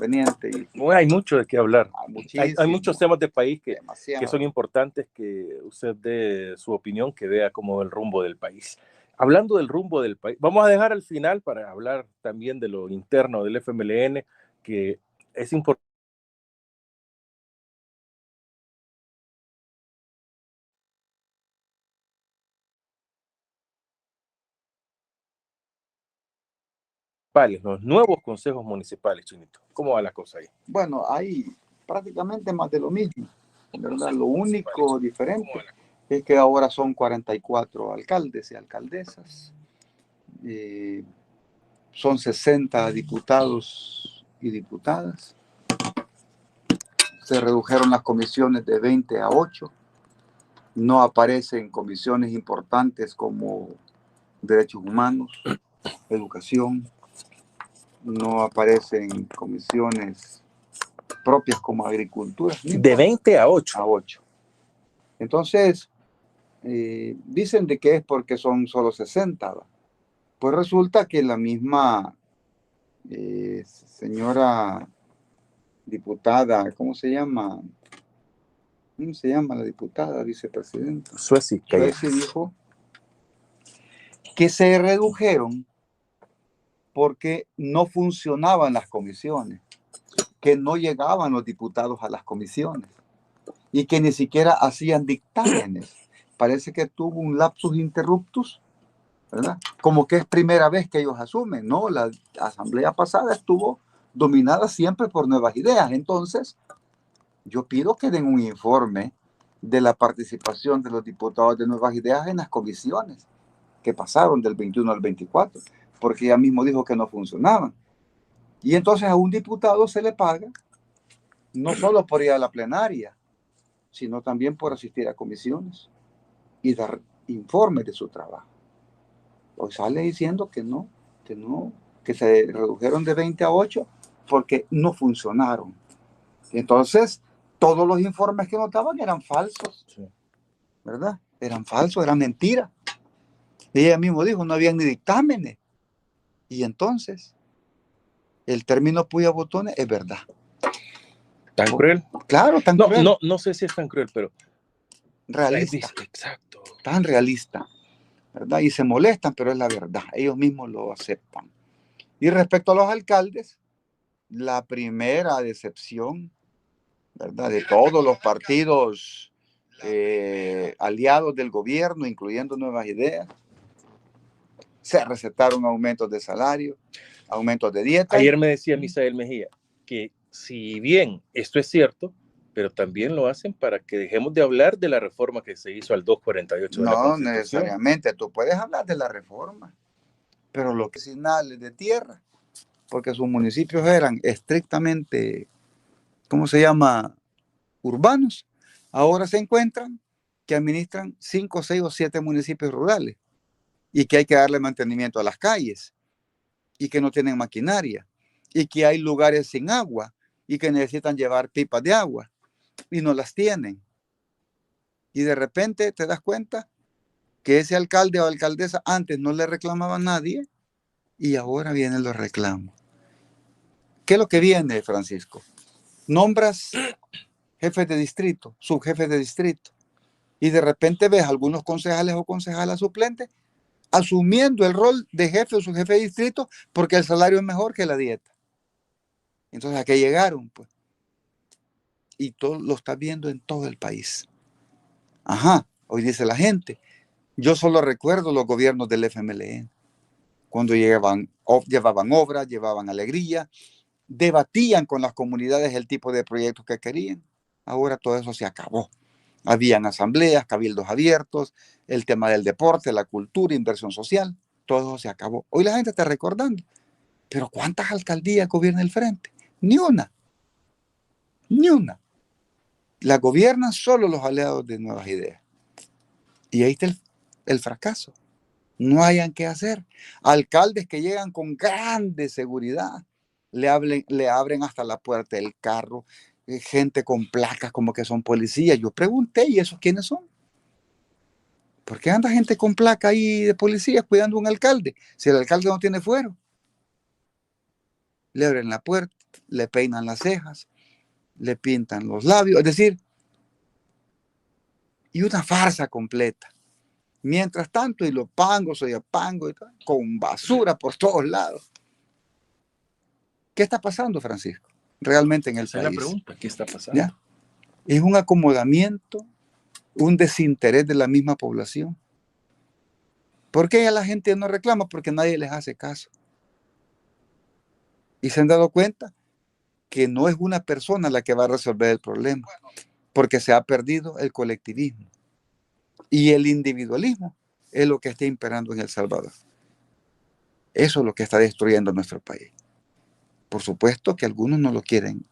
conveniente. Bueno, hay mucho de qué hablar. Hay muchos temas de país que son importantes, que usted dé su opinión, que vea como el rumbo del país. Hablando del rumbo del país, vamos a dejar al final para hablar también de lo interno del FMLN, que es importante. Los nuevos consejos municipales, Chinito. ¿Cómo va la cosa ahí? Bueno, hay prácticamente más de lo mismo, ¿verdad? Lo único diferente es que ahora son 44 alcaldes y alcaldesas, son 60 diputados y diputadas, se redujeron las comisiones de 20 a 8, no aparecen comisiones importantes como derechos humanos, educación, no aparecen comisiones propias como agricultura. De 20 a 8. A 8. Entonces, dicen de que es porque son solo 60. Pues resulta que la misma señora diputada, ¿cómo se llama? ¿Cómo se llama la diputada, vicepresidenta? Sueci dijo que se redujeron porque no funcionaban las comisiones, que no llegaban los diputados a las comisiones y que ni siquiera hacían dictámenes. Parece que tuvo un lapsus interruptus, ¿verdad? Como que es primera vez que ellos asumen, ¿no? La asamblea pasada estuvo dominada siempre por Nuevas Ideas. Entonces, yo pido que den un informe de la participación de los diputados de Nuevas Ideas en las comisiones que pasaron del 21 al 24, porque ella mismo dijo que no funcionaban. Y entonces a un diputado se le paga no solo por ir a la plenaria, sino también por asistir a comisiones y dar informes de su trabajo. Hoy sale diciendo que se redujeron de 20 a 8 porque no funcionaron. Entonces, todos los informes que notaban eran falsos, ¿verdad? Eran falsos, eran mentiras. Ella mismo dijo, no había ni dictámenes. Y entonces, el término puya botones es verdad. ¿Tan cruel? Claro, tan cruel. No sé si es tan cruel, pero realista. Exacto. Tan realista, ¿verdad? Y se molestan, pero es la verdad. Ellos mismos lo aceptan. Y respecto a los alcaldes, la primera decepción, ¿verdad? De todos los partidos aliados del gobierno, incluyendo Nuevas Ideas, se recetaron aumentos de salario, aumentos de dieta. Ayer me decía Misael Mejía que si bien esto es cierto, pero también lo hacen para que dejemos de hablar de la reforma que se hizo al 248 de la Constitución. No necesariamente, tú puedes hablar de la reforma, pero los vecinales de tierra, porque sus municipios eran estrictamente, ¿cómo se llama?, urbanos, ahora se encuentran que administran 5, 6 o 7 municipios rurales y que hay que darle mantenimiento a las calles y que no tienen maquinaria y que hay lugares sin agua y que necesitan llevar pipas de agua y no las tienen. Y de repente te das cuenta que ese alcalde o alcaldesa antes no le reclamaba a nadie y ahora vienen los reclamos. ¿Qué es lo que viene, Francisco? Nombras jefes de distrito, subjefes de distrito, y de repente ves algunos concejales o concejalas suplentes asumiendo el rol de jefe o subjefe de distrito porque el salario es mejor que la dieta. Entonces, ¿a qué llegaron? Pues, y todo lo está viendo en todo el país. Ajá, hoy dice la gente, yo solo recuerdo los gobiernos del FMLN, cuando llevaban obras, llevaban alegría, debatían con las comunidades el tipo de proyectos que querían. Ahora todo eso se acabó. Habían asambleas, cabildos abiertos, el tema del deporte, la cultura, inversión social, todo eso se acabó. Hoy la gente está recordando, pero ¿cuántas alcaldías gobierna el frente? Ni una. Ni una. La gobiernan solo los aliados de Nuevas Ideas. Y ahí está el fracaso. No hayan qué hacer. Alcaldes que llegan con grande seguridad, le abren hasta la puerta del carro, gente con placas como que son policías. Yo pregunté, ¿y esos quiénes son? ¿Por qué anda gente con placa ahí de policías cuidando a un alcalde? Si el alcalde no tiene fuero. Le abren la puerta. le peinan las cejas, le pintan los labios, es decir, y una farsa completa. Mientras tanto, y los pangos, con basura por todos lados. ¿Qué está pasando, Francisco? Realmente en el país. Esa es la pregunta, ¿qué está pasando? ¿Ya? Es un acomodamiento, un desinterés de la misma población. ¿Por qué la gente no reclama? Porque nadie les hace caso. Y se han dado cuenta que no es una persona la que va a resolver el problema, porque se ha perdido el colectivismo. Y el individualismo es lo que está imperando en El Salvador. Eso es lo que está destruyendo nuestro país. Por supuesto que algunos no lo quieren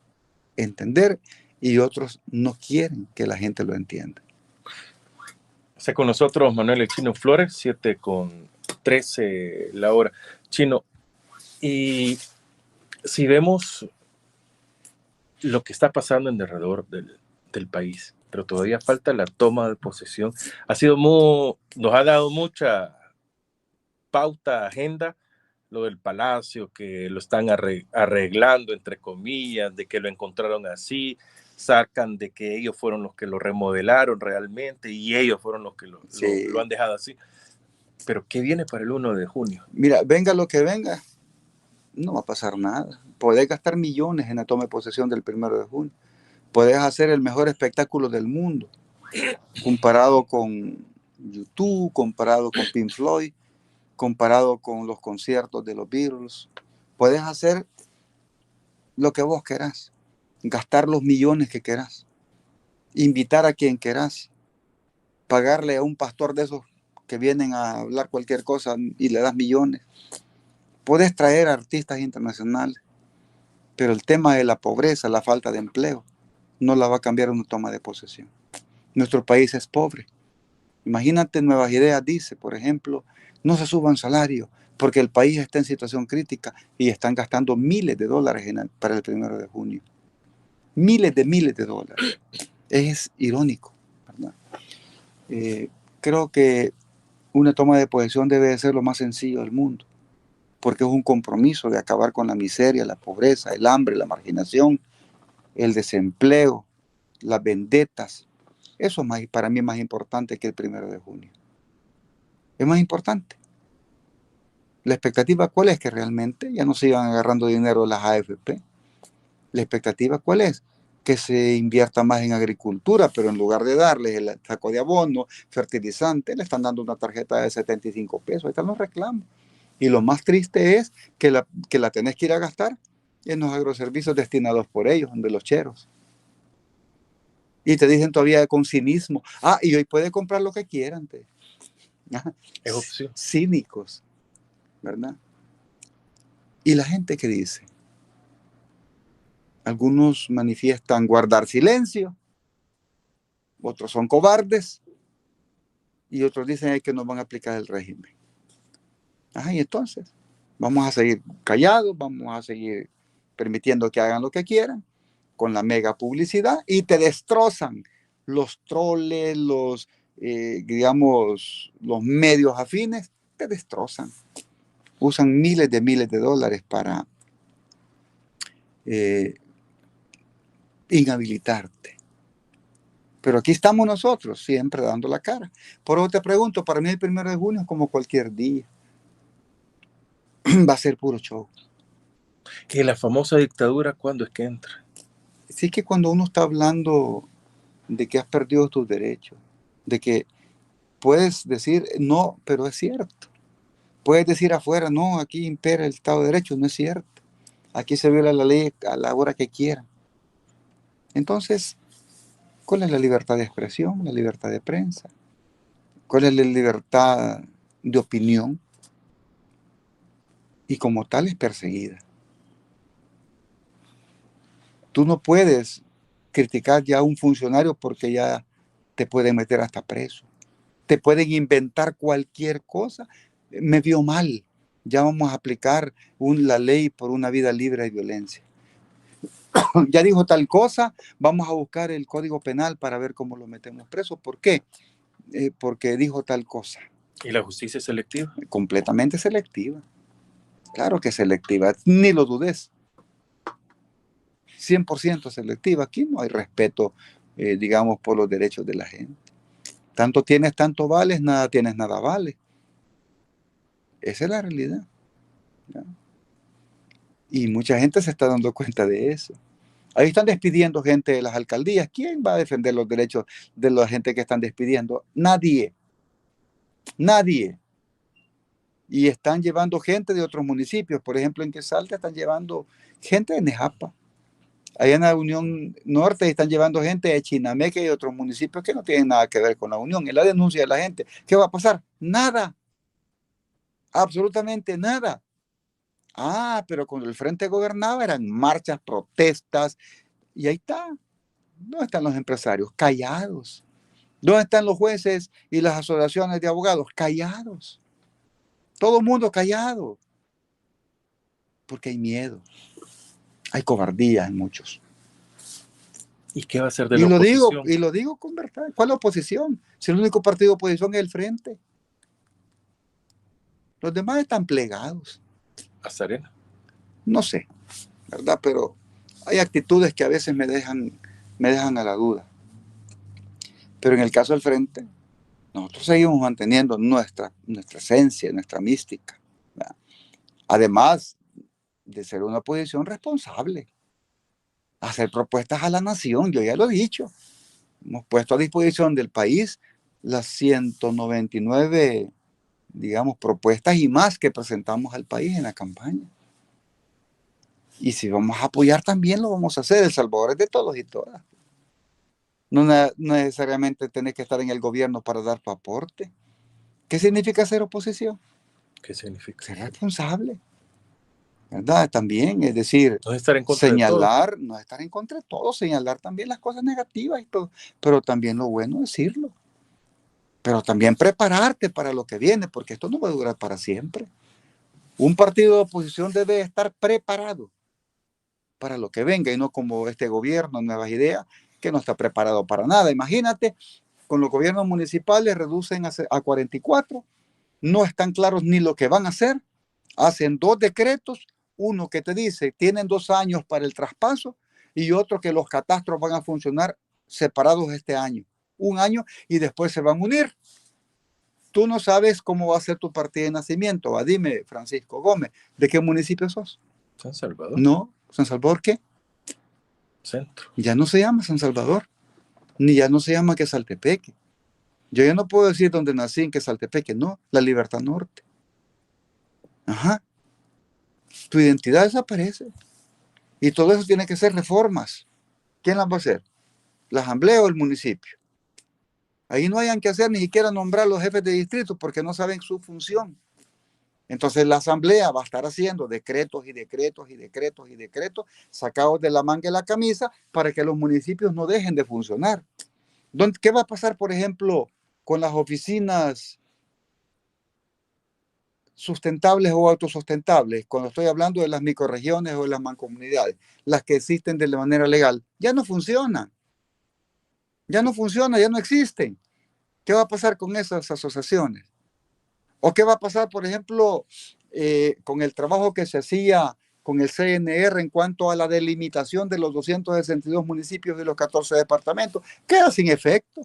entender y otros no quieren que la gente lo entienda. Está con nosotros Manuel El Chino Flores, 7:13 la hora. Chino, y si vemos lo que está pasando en derredor del país, pero todavía falta la toma de posesión, nos ha dado mucha pauta, agenda, lo del palacio, que lo están arreglando, entre comillas, de que lo encontraron así, sacan de que ellos fueron los que lo remodelaron realmente y ellos fueron los que lo han dejado así. Pero ¿qué viene para el 1 de junio? Mira, venga lo que venga, no va a pasar nada. Podés gastar millones en la toma de posesión del 1 de junio. Podés hacer el mejor espectáculo del mundo, comparado con YouTube, comparado con Pink Floyd, comparado con los conciertos de los Beatles. Puedes hacer lo que vos querás, gastar los millones que querás, invitar a quien querás, pagarle a un pastor de esos que vienen a hablar cualquier cosa y le das millones. Puedes traer artistas internacionales, pero el tema de la pobreza, la falta de empleo, no la va a cambiar una toma de posesión. Nuestro país es pobre. Imagínate, Nuevas Ideas dice, por ejemplo, no se suban salarios porque el país está en situación crítica y están gastando miles de dólares para el 1 de junio. Miles de dólares. Es irónico, ¿verdad? Creo que una toma de posesión debe de ser lo más sencillo del mundo, porque es un compromiso de acabar con la miseria, la pobreza, el hambre, la marginación, el desempleo, las vendetas. Eso es para mí más importante que el 1 de junio. Es más importante. La expectativa, ¿cuál es? Que realmente ya no sigan agarrando dinero las AFP. La expectativa, ¿cuál es? Que se invierta más en agricultura, pero en lugar de darles el saco de abono, fertilizante, le están dando una tarjeta de 75 pesos. Ahí están los reclamos. Y lo más triste es que la tenés que ir a gastar en los agroservicios destinados por ellos, de los cheros. Y te dicen todavía con cinismo, y hoy puede comprar lo que quieran. Es opción. Cínicos, ¿verdad? Y la gente que dice, algunos manifiestan guardar silencio, otros son cobardes y otros dicen que nos van a aplicar el régimen. Y entonces vamos a seguir callados, vamos a seguir permitiendo que hagan lo que quieran con la mega publicidad y te destrozan los troles, los medios afines, te destrozan. Usan miles de dólares para inhabilitarte. Pero aquí estamos nosotros, siempre dando la cara. Por eso te pregunto, para mí el 1 de junio es como cualquier día. Va a ser puro show. ¿Y la famosa dictadura cuándo es que entra? Sí, que cuando uno está hablando de que has perdido tus derechos, de que puedes decir no, pero es cierto. Puedes decir afuera, no, aquí impera el Estado de Derecho, no es cierto. Aquí se viola la ley a la hora que quieran. Entonces, ¿cuál es la libertad de expresión, la libertad de prensa? ¿Cuál es la libertad de opinión? Y como tal es perseguida. Tú no puedes criticar ya a un funcionario porque ya te pueden meter hasta preso. Te pueden inventar cualquier cosa. Me vio mal. Ya vamos a aplicar la ley por una vida libre de violencia. Ya dijo tal cosa, vamos a buscar el Código Penal para ver cómo lo metemos preso. ¿Por qué? Porque dijo tal cosa. ¿Y la justicia es selectiva? Completamente selectiva. Claro que es selectiva, ni lo dudes. 100% selectiva. Aquí no hay respeto, digamos, por los derechos de la gente. Tanto tienes, tanto vales, nada tienes, nada vale. Esa es la realidad, ¿ya? Y mucha gente se está dando cuenta de eso. Ahí están despidiendo gente de las alcaldías. ¿Quién va a defender los derechos de la gente que están despidiendo? Nadie. Nadie. Y están llevando gente de otros municipios. Por ejemplo, en Quesalta están llevando gente de Nejapa. Allá en la Unión Norte están llevando gente de Chinameca y de otros municipios que no tienen nada que ver con la Unión. Es la denuncia de la gente. ¿Qué va a pasar? Nada. Absolutamente nada. Ah, pero cuando el Frente gobernaba eran marchas, protestas, y ahí está. ¿Dónde están los empresarios? Callados. ¿Dónde están los jueces y las asociaciones de abogados? Callados. Todo el mundo callado. Porque hay miedo. Hay cobardía en muchos. ¿Y qué va a hacer de la oposición? Y lo digo con verdad. ¿Cuál es la oposición? Si el único partido de oposición es el Frente. Los demás están plegados. ¿A Serena? No sé, ¿verdad? Pero hay actitudes que a veces me dejan a la duda. Pero en el caso del Frente, nosotros seguimos manteniendo nuestra esencia, nuestra mística, ¿verdad? Además de ser una oposición responsable, hacer propuestas a la nación. Yo ya lo he dicho, hemos puesto a disposición del país las 199, digamos, propuestas y más que presentamos al país en la campaña. Y si vamos a apoyar también lo vamos a hacer. El Salvador es de todos y todas. No necesariamente tenés que estar en el gobierno para dar tu aporte. ¿Qué significa ser oposición? ¿Qué significa? Ser responsable, ¿verdad? También, es decir, no es estar en contra señalar, no es estar en contra de todo, señalar también las cosas negativas y todo, pero también lo bueno decirlo. Pero también prepararte para lo que viene, porque esto no va a durar para siempre. Un partido de oposición debe estar preparado para lo que venga y no como este gobierno, Nuevas Ideas, que no está preparado para nada. Imagínate, con los gobiernos municipales reducen a 44, no están claros ni lo que van a hacer, hacen 2 decretos, uno que te dice tienen 2 años para el traspaso y otro que los catastros van a funcionar separados este año, 1 año y después se van a unir. Tú no sabes cómo va a ser tu partida de nacimiento. Dime, Francisco Gómez, ¿de qué municipio sos? San Salvador. No, ¿San Salvador qué? Centro. Ya no se llama San Salvador, ni ya no se llama Quesaltepeque. Yo ya no puedo decir dónde nací en Quesaltepeque, no, la Libertad Norte. Ajá. Tu identidad desaparece. Y todo eso tiene que ser reformas. ¿Quién las va a hacer? ¿La asamblea o el municipio? Ahí no hayan que hacer ni siquiera nombrar los jefes de distrito porque no saben su función. Entonces la asamblea va a estar haciendo decretos y decretos y decretos y decretos sacados de la manga de la camisa para que los municipios no dejen de funcionar. ¿Qué va a pasar, por ejemplo, con las oficinas sustentables o autosustentables? Cuando estoy hablando de las microrregiones o de las mancomunidades, las que existen de manera legal, ya no funcionan. Ya no funcionan, ya no existen. ¿Qué va a pasar con esas asociaciones? ¿O qué va a pasar, por ejemplo, con el trabajo que se hacía con el CNR en cuanto a la delimitación de los 262 municipios y los 14 departamentos? Queda sin efecto,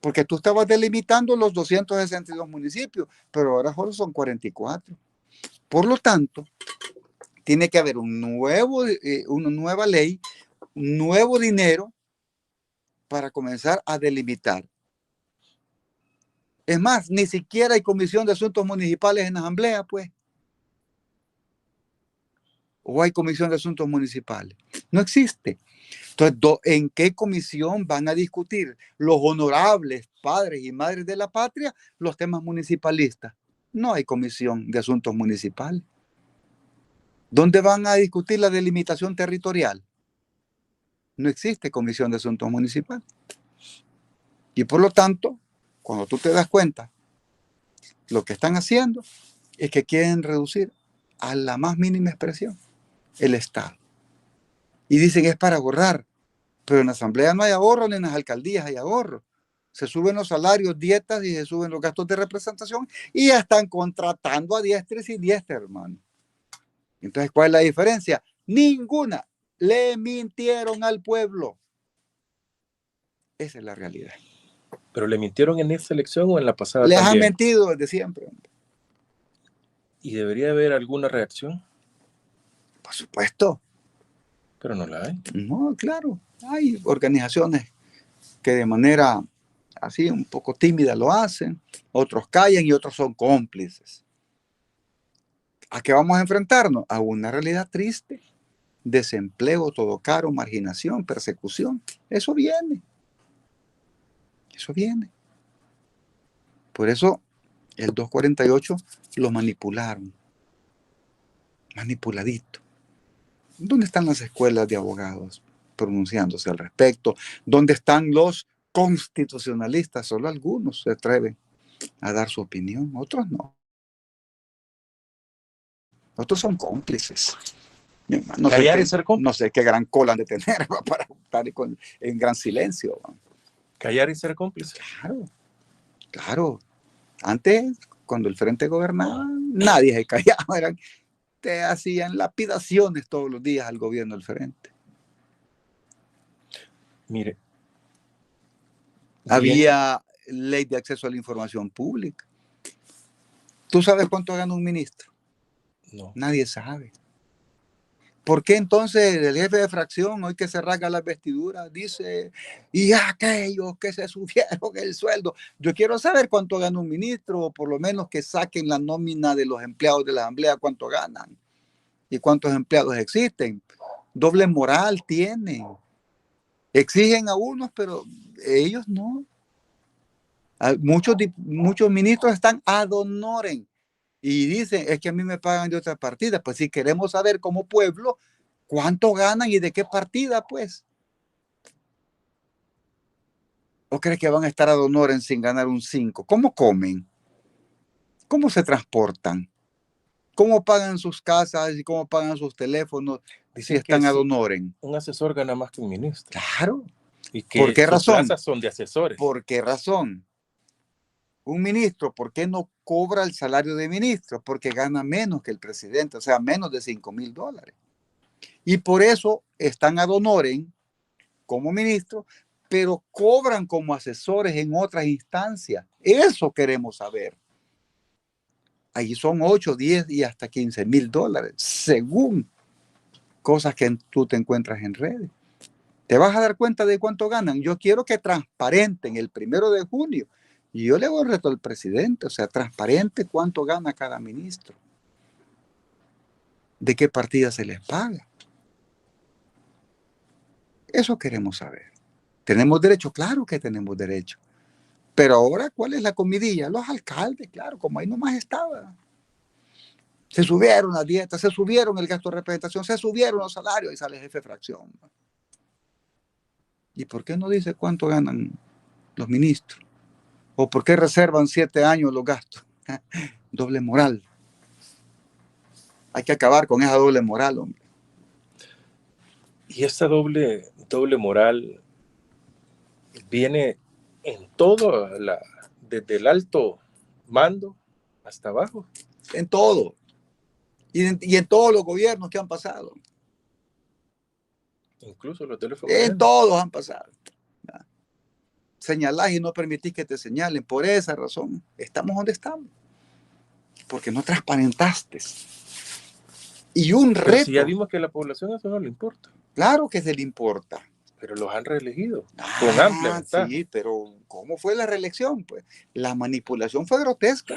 porque tú estabas delimitando los 262 municipios, pero ahora solo son 44. Por lo tanto, tiene que haber una nueva ley, un nuevo dinero para comenzar a delimitar. Es más, ni siquiera hay comisión de asuntos municipales en la asamblea, pues. ¿O hay comisión de asuntos municipales? No existe. Entonces, ¿en qué comisión van a discutir los honorables padres y madres de la patria los temas municipalistas? No hay comisión de asuntos municipales. ¿Dónde van a discutir la delimitación territorial? No existe comisión de asuntos municipales. Y por lo tanto, cuando tú te das cuenta, lo que están haciendo es que quieren reducir a la más mínima expresión el Estado. Y dicen es para ahorrar, pero en la asamblea no hay ahorro, ni en las alcaldías hay ahorro. Se suben los salarios, dietas y se suben los gastos de representación y ya están contratando a diestra y siniestra, hermano. Entonces, ¿cuál es la diferencia? Ninguna. Le mintieron al pueblo. Esa es la realidad. ¿Pero le mintieron en esta elección o en la pasada Les también? han mentido desde siempre. ¿Y debería haber alguna reacción? Por supuesto. Pero no la hay. No, claro. Hay organizaciones que de manera así un poco tímida lo hacen, otros callan y otros son cómplices. ¿A qué vamos a enfrentarnos? A una realidad triste. Desempleo, todo caro, marginación, persecución. Eso viene. Eso viene. Por eso el 248 lo manipularon. Manipuladito. ¿Dónde están las escuelas de abogados pronunciándose al respecto? ¿Dónde están los constitucionalistas? Solo algunos se atreven a dar su opinión, otros no. Otros son cómplices. No sé qué gran cola han de tener para estar en gran silencio. Callar y ser cómplice. Claro, claro. Antes, cuando el Frente gobernaba, nadie se callaba. Te hacían lapidaciones todos los días al gobierno del Frente. Mire. Había ley de acceso a la información pública. ¿Tú sabes cuánto gana un ministro? No. Nadie sabe. ¿Por qué entonces el jefe de fracción, hoy que se rasga las vestiduras, dice, y aquellos que se subieron el sueldo? Yo quiero saber cuánto gana un ministro, o por lo menos que saquen la nómina de los empleados de la asamblea, cuánto ganan y cuántos empleados existen. Doble moral tienen. Exigen a unos, pero ellos no. Muchos ministros están ad honorem y dicen, es que a mí me pagan de otra partida. Pues si queremos saber como pueblo cuánto ganan y de qué partida, pues. ¿O crees que van a estar ad honorem sin ganar un 5? ¿Cómo comen? ¿Cómo se transportan? ¿Cómo pagan sus casas y cómo pagan sus teléfonos si están ad honorem? Un asesor gana más que un ministro. Claro. ¿Y que ¿Por qué razón? Sus plazas son de asesores? ¿Por qué razón? Un ministro, ¿por qué no cobra el salario de ministro? Porque gana menos que el presidente, o sea, menos de $5,000. Y por eso están ad honorem como ministro, pero cobran como asesores en otras instancias. Eso queremos saber. Ahí son 8, 10 y hasta $15,000, según cosas que tú te encuentras en redes. ¿Te vas a dar cuenta de cuánto ganan? Yo quiero que transparenten el 1 de junio. Y yo le hago el reto al presidente, o sea, transparente cuánto gana cada ministro. ¿De qué partida se les paga? Eso queremos saber. ¿Tenemos derecho? Claro que tenemos derecho. Pero ahora, ¿cuál es la comidilla? Los alcaldes, claro, como ahí nomás estaba. Se subieron las dietas, se subieron el gasto de representación, se subieron los salarios y sale el jefe de fracción. ¿Y por qué no dice cuánto ganan los ministros? ¿O por qué reservan 7 años los gastos? Doble moral. Hay que acabar con esa doble moral, hombre. Y esta doble moral viene en todo, desde el alto mando hasta abajo. En todo. Y en todos los gobiernos que han pasado. Incluso los teléfonos. En todos han pasado. Señalás y no permitís que te señalen. Por esa razón, estamos donde estamos. Porque no transparentaste. Y un reto. Pero si ya vimos que a la población eso no le importa. Claro que se le importa. Pero los han reelegido con amplia ventaja. Sí, pero ¿cómo fue la reelección? Pues la manipulación fue grotesca.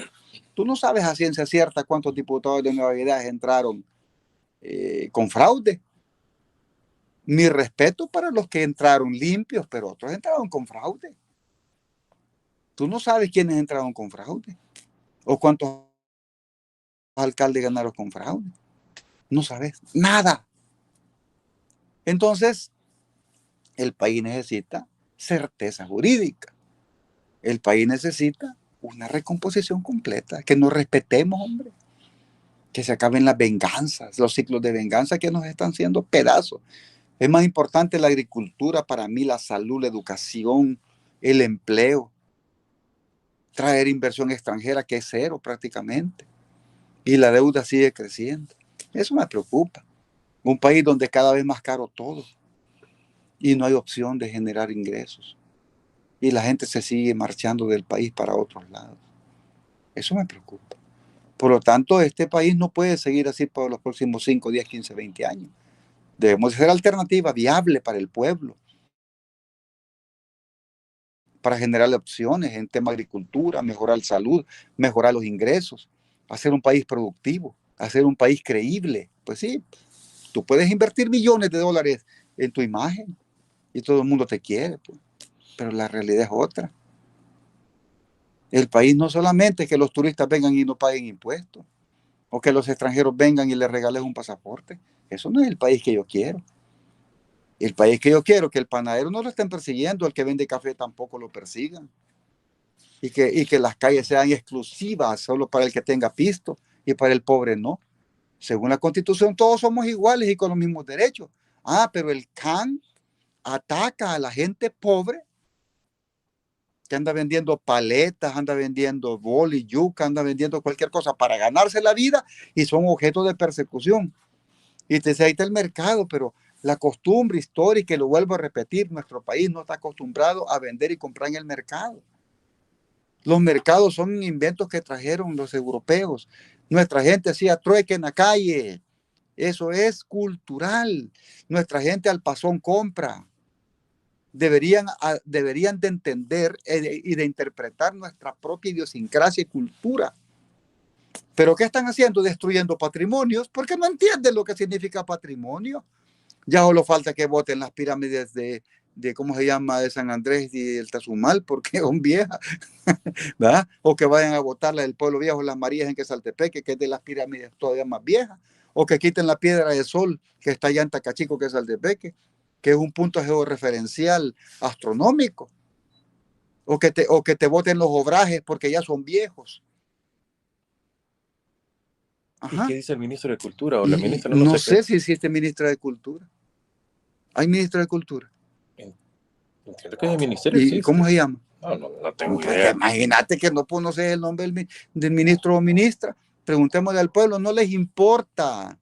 Tú no sabes a ciencia cierta cuántos diputados de Nueva Ideas entraron con fraude. Mi respeto para los que entraron limpios, pero otros entraron con fraude. Tú no sabes quiénes entraron con fraude o cuántos alcaldes ganaron con fraude. No sabes nada. Entonces, el país necesita certeza jurídica. El país necesita una recomposición completa, que nos respetemos, hombre. Que se acaben las venganzas, los ciclos de venganza que nos están haciendo pedazos. Es más importante la agricultura para mí, la salud, la educación, el empleo. Traer inversión extranjera, que es cero prácticamente. Y la deuda sigue creciendo. Eso me preocupa. Un país donde cada vez más caro todo y no hay opción de generar ingresos. Y la gente se sigue marchando del país para otros lados. Eso me preocupa. Por lo tanto, este país no puede seguir así por los próximos 5, 10, 15, 20 años. Debemos hacer alternativa viable para el pueblo, para generar opciones en tema de agricultura, mejorar salud, mejorar los ingresos, hacer un país productivo, hacer un país creíble. Pues sí, tú puedes invertir millones de dólares en tu imagen y todo el mundo te quiere, pues, pero la realidad es otra. El país no solamente es que los turistas vengan y no paguen impuestos, o que los extranjeros vengan y les regalen un pasaporte. Eso no es el país que yo quiero. El país que yo quiero, que el panadero no lo estén persiguiendo, el que vende café tampoco lo persigan. Y que las calles sean exclusivas solo para el que tenga pisto y para el pobre no. Según la Constitución todos somos iguales y con los mismos derechos. Ah, pero el CAN ataca a la gente pobre que anda vendiendo paletas, anda vendiendo boli, yuca, anda vendiendo cualquier cosa para ganarse la vida y son objeto de persecución. Y te dice, ahí está el mercado, pero la costumbre histórica, y lo vuelvo a repetir, nuestro país no está acostumbrado a vender y comprar en el mercado. Los mercados son inventos que trajeron los europeos. Nuestra gente hacía trueque en la calle. Eso es cultural. Nuestra gente al pasón compra. Deberían de entender y de interpretar nuestra propia idiosincrasia y cultura. ¿Pero qué están haciendo? Destruyendo patrimonios, porque no entienden lo que significa patrimonio. Ya solo falta que voten las pirámides de ¿cómo se llama? De San Andrés y el Tazumal, porque son viejas, ¿verdad? O que vayan a votar la del Pueblo Viejo, las Marías en Quesaltepeque, que es de las pirámides todavía más viejas, o que quiten la Piedra de Sol, que está allá en Tacachico, Quesaltepeque, que es un punto georreferencial astronómico, o que te voten los obrajes porque ya son viejos. Ajá. ¿Y qué dice el ministro de Cultura o la ministra? No sé si existe ministra de Cultura. ¿Hay ministro de Cultura? Entiendo que es el ministerio. ¿Y cómo se llama? No tengo idea. Imagínate que no conoces el nombre del ministro o ministra. Preguntémosle al pueblo, no les importa.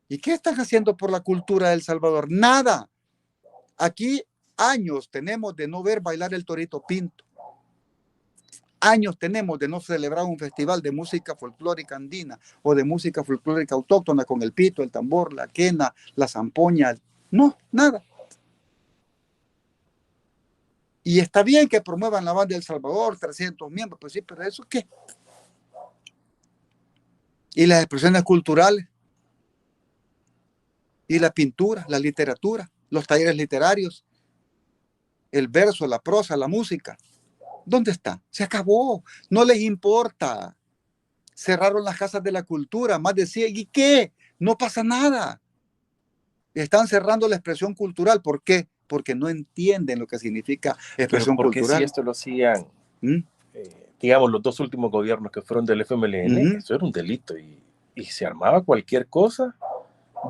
¿Y qué están haciendo por la cultura de El Salvador? Nada. Aquí años tenemos de no ver bailar el Torito Pinto. Años tenemos de no celebrar un festival de música folclórica andina o de música folclórica autóctona con el pito, el tambor, la quena, la zampoña. No, nada. Y está bien que promuevan la banda de El Salvador, 300 miembros, pues sí, pero ¿eso qué? Y las expresiones culturales, y la pintura, la literatura, los talleres literarios, el verso, la prosa, la música. ¿Dónde está? Se acabó. No les importa. Cerraron las casas de la cultura, más de 100. ¿Y qué? No pasa nada. Están cerrando la expresión cultural. ¿Por qué? Porque no entienden lo que significa expresión cultural. ¿Por qué si esto lo hacían, digamos, los dos últimos gobiernos que fueron del FMLN? Eso era un delito y se armaba cualquier cosa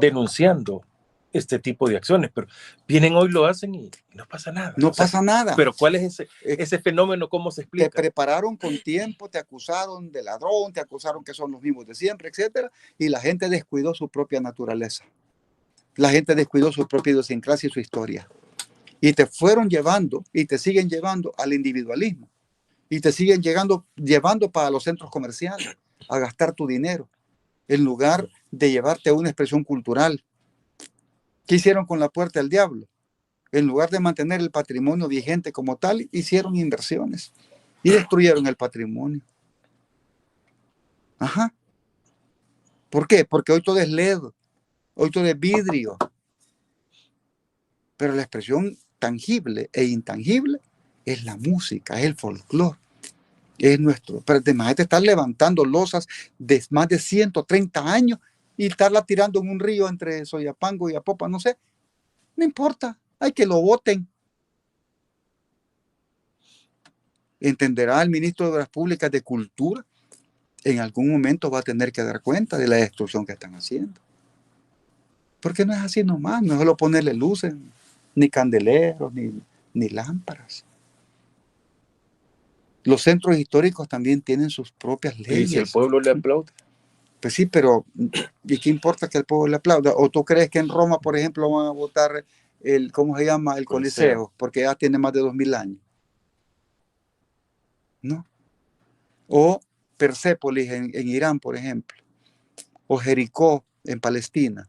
denunciando este tipo de acciones, pero vienen hoy, lo hacen y no pasa nada. No pasa nada. Pero ¿cuál es ese fenómeno? ¿Cómo se explica? Te prepararon con tiempo, te acusaron de ladrón, te acusaron que son los mismos de siempre, etcétera, y la gente descuidó su propia naturaleza. La gente descuidó su propia idiosincrasia y su historia. Y te fueron llevando y te siguen llevando al individualismo. Y te siguen llevando para los centros comerciales a gastar tu dinero en lugar de llevarte a una expresión cultural. ¿Qué hicieron con la Puerta del Diablo? En lugar de mantener el patrimonio vigente como tal, hicieron inversiones y destruyeron el patrimonio. Ajá. ¿Por qué? Porque hoy todo es LED, hoy todo es vidrio. Pero la expresión tangible e intangible es la música, es el folclore, es nuestro. Pero además de estar levantando losas de más de 130 años y estarla tirando en un río entre Soyapango y Apopa, no sé, no importa, hay que lo voten. ¿Entenderá el ministro de Obras Públicas de Cultura? En algún momento va a tener que dar cuenta de la destrucción que están haciendo. Porque no es así nomás, no es solo ponerle luces, ni candeleros, ni lámparas. Los centros históricos también tienen sus propias leyes. ¿Y si el pueblo le aplaude? Pues sí, pero ¿y qué importa que el pueblo le aplauda? ¿O tú crees que en Roma, por ejemplo, van a votar ¿cómo se llama? El Coliseo, porque ya tiene más de 2000 años. ¿No? O Persépolis en Irán, por ejemplo. O Jericó en Palestina.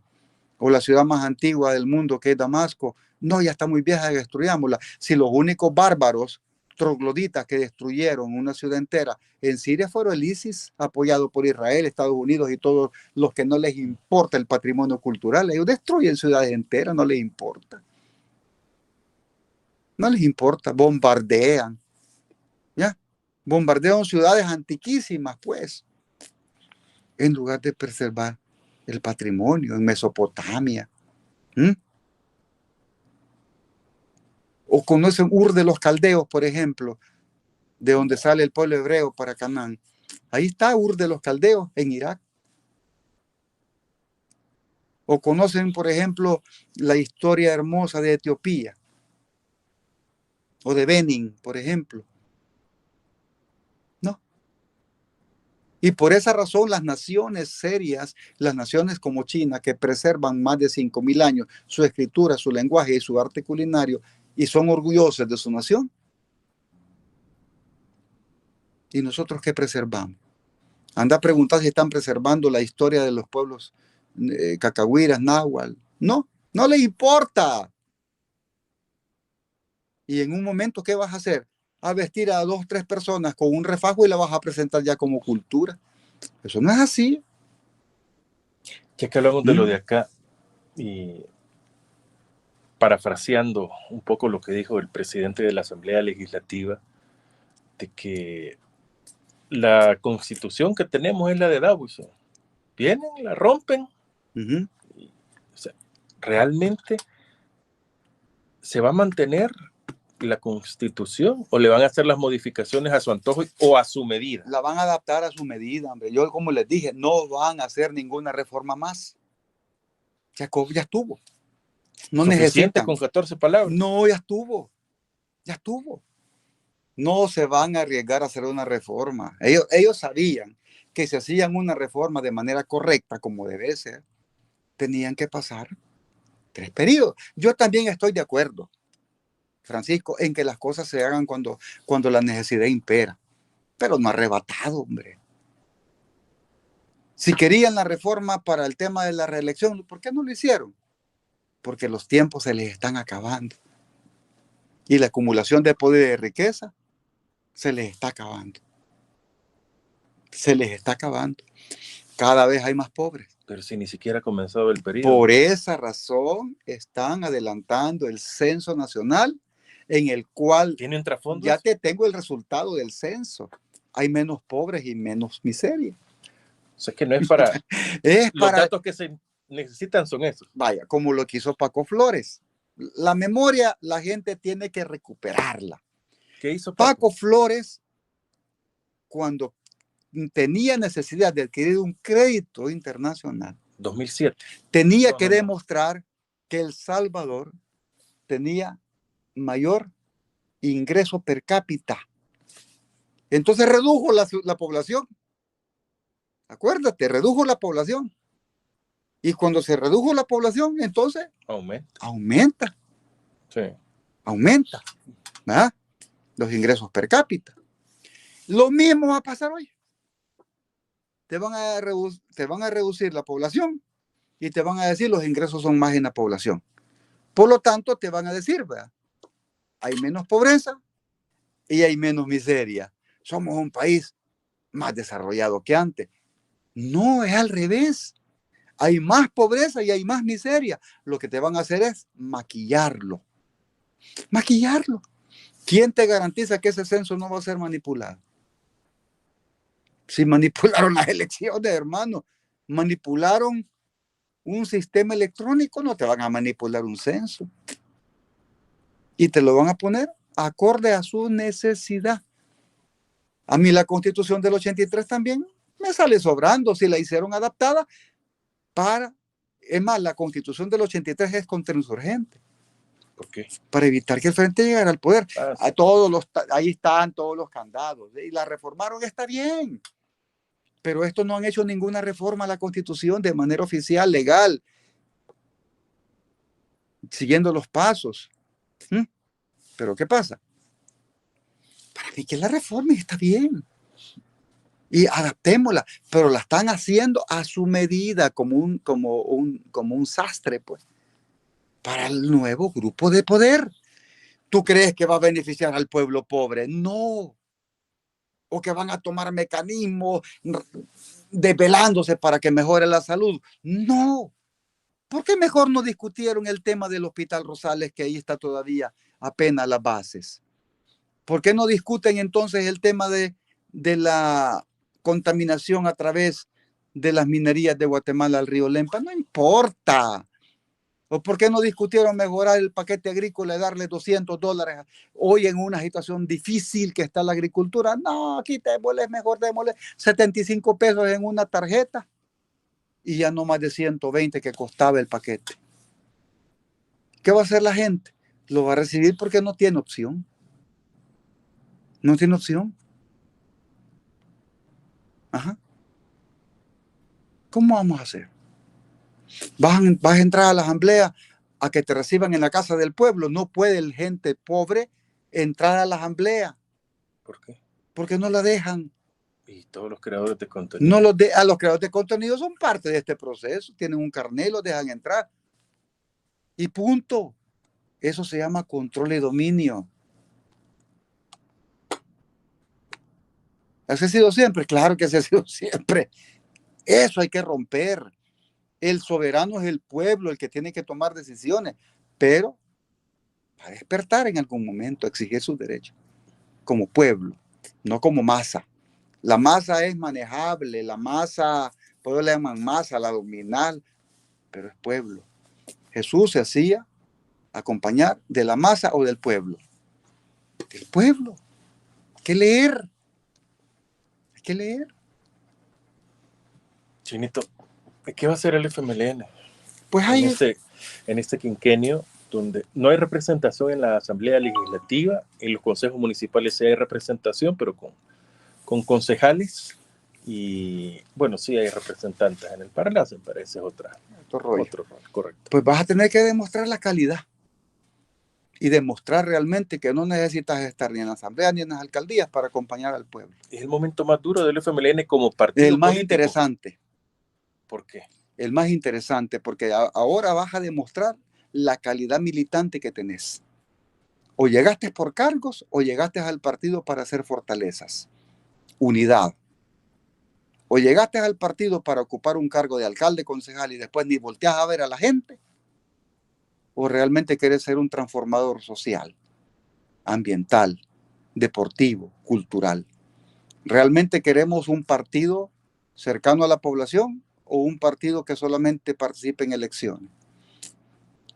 O la ciudad más antigua del mundo, que es Damasco. No, ya está muy vieja, destruyámosla. Si los únicos bárbaros trogloditas que destruyeron una ciudad entera en Siria fueron el ISIS, apoyado por Israel, Estados Unidos y todos los que no les importa el patrimonio cultural. Ellos destruyen ciudades enteras, no les importa. No les importa, bombardean. ¿Ya? Bombardean ciudades antiquísimas, pues, en lugar de preservar el patrimonio en Mesopotamia. O conocen Ur de los Caldeos, por ejemplo, de donde sale el pueblo hebreo para Canaán. Ahí está Ur de los Caldeos, en Irak. O conocen, por ejemplo, la historia hermosa de Etiopía. O de Benín, por ejemplo. No. Y por esa razón las naciones serias, las naciones como China, que preservan más de 5000 años su escritura, su lenguaje y su arte culinario, y son orgullosas de su nación. ¿Y nosotros qué preservamos? Anda a preguntar si están preservando la historia de los pueblos cacahuiras, náhuatl. No, no les importa. Y en un momento, ¿qué vas a hacer? A vestir a 2 o 3 personas con un refajo y la vas a presentar ya como cultura. Eso no es así. Ya que hablamos de lo de acá, y parafraseando un poco lo que dijo el presidente de la Asamblea Legislativa, de que la constitución que tenemos es la de Davos. Vienen, la rompen. O sea, ¿realmente se va a mantener la constitución o le van a hacer las modificaciones a su antojo o a su medida? La van a adaptar a su medida, hombre. Yo, como les dije, no van a hacer ninguna reforma más. Ya estuvo. No necesitan. Con 14 palabras. No, ya estuvo. Ya estuvo. No se van a arriesgar a hacer una reforma. Ellos sabían que si hacían una reforma de manera correcta, como debe ser, tenían que pasar 3 periodos. Yo también estoy de acuerdo, Francisco, en que las cosas se hagan cuando la necesidad impera, pero no arrebatado, hombre. Si querían la reforma para el tema de la reelección, ¿por qué no lo hicieron? Porque los tiempos se les están acabando. Y la acumulación de poder y de riqueza se les está acabando. Se les está acabando. Cada vez hay más pobres. Pero si ni siquiera ha comenzado el periodo. Por esa razón están adelantando el censo nacional, en el cual ¿Tiene un trasfondo? Ya te tengo el resultado del censo. Hay menos pobres y menos miseria. O sea, que no es para... Los datos que se necesitan son esos. Vaya, como lo que hizo Paco Flores. La memoria, la gente tiene que recuperarla. ¿Qué hizo Paco Flores, cuando tenía necesidad de adquirir un crédito internacional, 2007, tenía que demostrar que El Salvador tenía mayor ingreso per cápita. Entonces redujo la población. Acuérdate, redujo la población. Y cuando se redujo la población, entonces aumenta. Sí. Aumenta, ¿verdad? Los ingresos per cápita. Lo mismo va a pasar hoy. Te van a reducir la población y te van a decir los ingresos son más en la población. Por lo tanto, te van a decir, ¿verdad? Hay menos pobreza y hay menos miseria. Somos un país más desarrollado que antes. No, es al revés. Hay más pobreza y hay más miseria. Lo que te van a hacer es maquillarlo. Maquillarlo. ¿Quién te garantiza que ese censo no va a ser manipulado? Si manipularon las elecciones, hermano, manipularon un sistema electrónico, no te van a manipular un censo. Y te lo van a poner acorde a su necesidad. A mí la Constitución del 83 también me sale sobrando si la hicieron adaptada para... Es más, la Constitución del 83 es contrainsurgente. ¿Por qué? Para evitar que el frente llegara al poder. Sí. Ahí están todos los candados. Y la reformaron, está bien. Pero estos no han hecho ninguna reforma a la Constitución de manera oficial, legal, siguiendo los pasos. Pero ¿qué pasa? Para mí que la reforma está bien. Y adaptémosla, pero la están haciendo a su medida, como un sastre, pues, para el nuevo grupo de poder. ¿Tú crees que va a beneficiar al pueblo pobre? No. O que van a tomar mecanismos desvelándose para que mejore la salud. No. ¿Por qué mejor no discutieron el tema del Hospital Rosales, que ahí está todavía apenas las bases? ¿Por qué no discuten entonces el tema de la contaminación a través de las minerías de Guatemala al río Lempa? No importa. ¿O por qué no discutieron mejorar el paquete agrícola y darle $200 hoy en una situación difícil que está la agricultura? No, aquí démosle mejor, démosle 75 pesos en una tarjeta y ya no más de 120 que costaba el paquete. ¿Qué va a hacer la gente? Lo va a recibir porque no tiene opción. No tiene opción. Ajá. ¿Cómo vamos a hacer? ¿Vas a entrar a la asamblea a que te reciban en la casa del pueblo? No puede el gente pobre entrar a la asamblea. ¿Por qué? Porque no la dejan. Y todos los creadores de contenido. A los creadores de contenido son parte de este proceso. Tienen un carnet, los dejan entrar. Y punto. Eso se llama control y dominio. ¿Así ha sido siempre? Claro que así ha sido siempre. Eso hay que romper. El soberano es el pueblo, el que tiene que tomar decisiones, pero va a despertar en algún momento, exigir sus derechos, como pueblo, no como masa. La masa es manejable, la masa, pueblo le llaman masa, la abdominal, pero es pueblo. Jesús se hacía acompañar de la masa o del pueblo. Del pueblo. Hay que leer. Hay que leer. Chinito, ¿qué va a hacer el FMLN? Pues hay... en este quinquenio, donde no hay representación en la Asamblea Legislativa, en los consejos municipales sí hay representación, pero con concejales, y bueno, sí hay representantes en el Parlacen, pero ese es otro rol, correcto. Pues vas a tener que demostrar la calidad y demostrar realmente que no necesitas estar ni en la Asamblea ni en las alcaldías para acompañar al pueblo. Es el momento más duro del FMLN como partido el más político. Interesante. ¿Por qué? El más interesante, porque ahora vas a demostrar la calidad militante que tenés. O llegaste por cargos o llegaste al partido para hacer fortalezas. Unidad. O llegaste al partido para ocupar un cargo de alcalde, concejal y después ni volteas a ver a la gente. O realmente querés ser un transformador social, ambiental, deportivo, cultural. ¿Realmente queremos un partido cercano a la población o un partido que solamente participe en elecciones?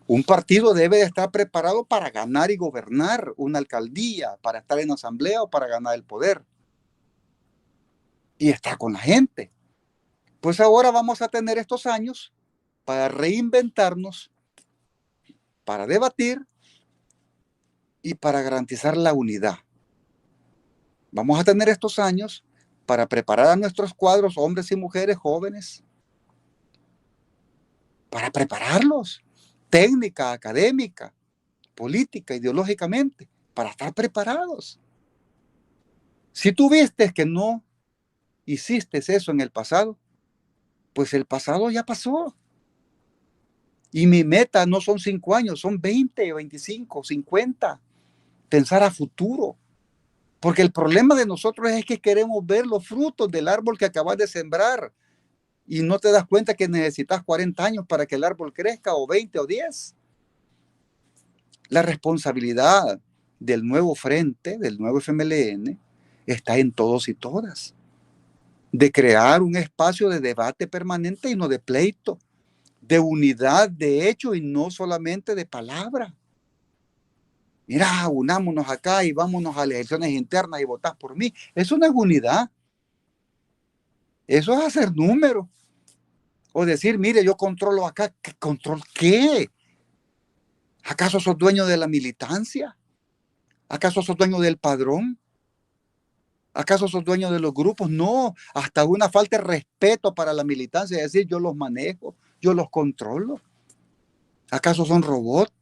Un partido debe de estar preparado para ganar y gobernar una alcaldía, para estar en asamblea o para ganar el poder. Y estar con la gente. Pues ahora vamos a tener estos años para reinventarnos, para debatir y para garantizar la unidad. Vamos a tener estos años para preparar a nuestros cuadros, hombres y mujeres jóvenes, para prepararlos, técnica, académica, política, ideológicamente, para estar preparados. Si tú viste que no hiciste eso en el pasado, pues el pasado ya pasó. Y mi meta no son 5 años, son 20, 25, 50. Pensar a futuro. Porque el problema de nosotros es que queremos ver los frutos del árbol que acabas de sembrar y no te das cuenta que necesitas 40 años para que el árbol crezca, o 20 o 10. La responsabilidad del nuevo frente, del nuevo FMLN, está en todos y todas. De crear un espacio de debate permanente y no de pleito, de unidad de hecho y no solamente de palabra. Mira, unámonos acá y vámonos a las elecciones internas y votás por mí. Eso no es unidad. Eso es hacer números. O decir, mire, yo controlo acá. ¿Control qué? ¿Acaso sos dueño de la militancia? ¿Acaso sos dueño del padrón? ¿Acaso son dueños de los grupos? No, hasta una falta de respeto para la militancia, es decir, yo los manejo, yo los controlo. ¿Acaso son robots?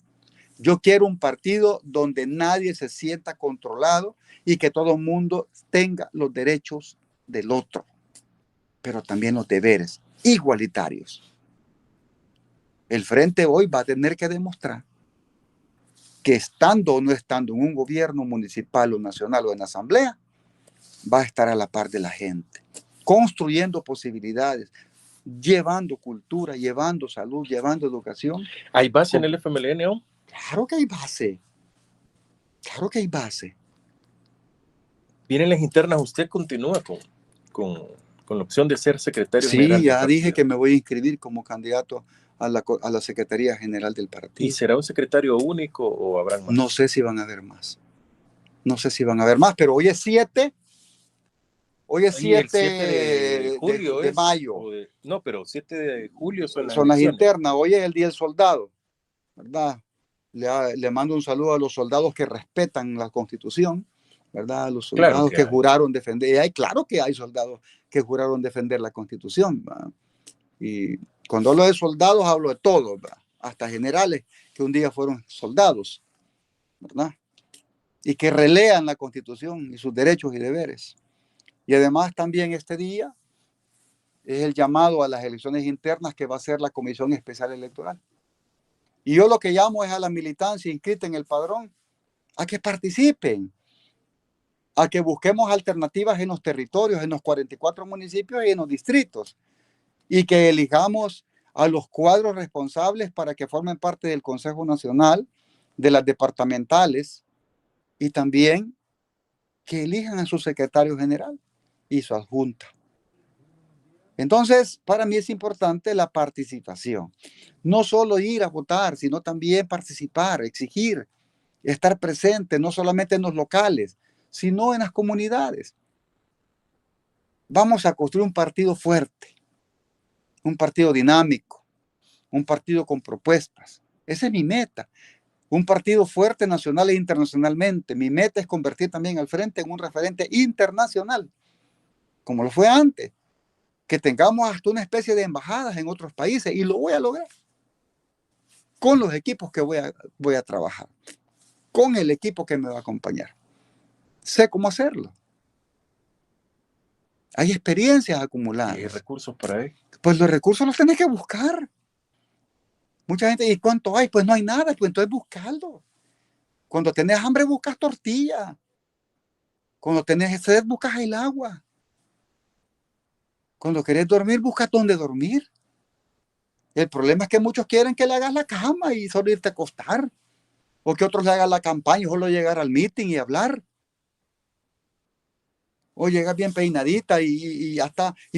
Yo quiero un partido donde nadie se sienta controlado y que todo el mundo tenga los derechos del otro, pero también los deberes igualitarios. El Frente hoy va a tener que demostrar que estando o no estando en un gobierno municipal o nacional o en asamblea, va a estar a la par de la gente, construyendo posibilidades, llevando cultura, llevando salud, llevando educación. ¿Hay base en el FMLN aún? Claro que hay base. Claro que hay base. Vienen las internas, usted continúa con la opción de ser secretario general. Sí, ya dije que me voy a inscribir como candidato a la Secretaría General del partido. ¿Y será un secretario único o habrán más? No sé si van a haber más. No sé si van a haber más, pero hoy es 7. Hoy es 7 de julio de mayo. No, pero 7 de julio son las internas. Hoy es el Día del Soldado, ¿verdad? Le mando un saludo a los soldados que respetan la Constitución, ¿verdad? A los soldados que juraron defender. Y claro que hay soldados que juraron defender la Constitución, ¿verdad? Y cuando hablo de soldados, hablo de todos, ¿verdad? Hasta generales que un día fueron soldados, ¿verdad? Y que relean la Constitución y sus derechos y deberes. Y además también este día es el llamado a las elecciones internas que va a hacer la Comisión Especial Electoral. Y yo lo que llamo es a la militancia inscrita en el padrón a que participen, a que busquemos alternativas en los territorios, en los 44 municipios y en los distritos, y que elijamos a los cuadros responsables para que formen parte del Consejo Nacional, de las departamentales, y también que elijan a su secretario general y su adjunta. Entonces, para mí es importante la participación. No solo ir a votar, sino también participar, exigir, estar presente, no solamente en los locales, sino en las comunidades. Vamos a construir un partido fuerte, un partido dinámico, un partido con propuestas. Esa es mi meta. Un partido fuerte nacional e internacionalmente. Mi meta es convertir también al Frente en un referente internacional, como lo fue antes. Que tengamos hasta una especie de embajadas en otros países, y lo voy a lograr con los equipos que voy a trabajar, con el equipo que me va a acompañar. Sé cómo hacerlo. Hay experiencias acumuladas. ¿Y hay recursos para ello? Pues los recursos los tenés que buscar. Mucha gente dice, ¿cuánto hay? Pues no hay nada, pues entonces buscarlo. Cuando tenés hambre buscas tortilla. Cuando tenés sed buscas el agua. Cuando querés dormir buscas dónde dormir. El problema es que muchos quieren que le hagas la cama y solo irte a acostar. O que otros le hagan la campaña y solo llegar al meeting y hablar. O llegas bien peinadita y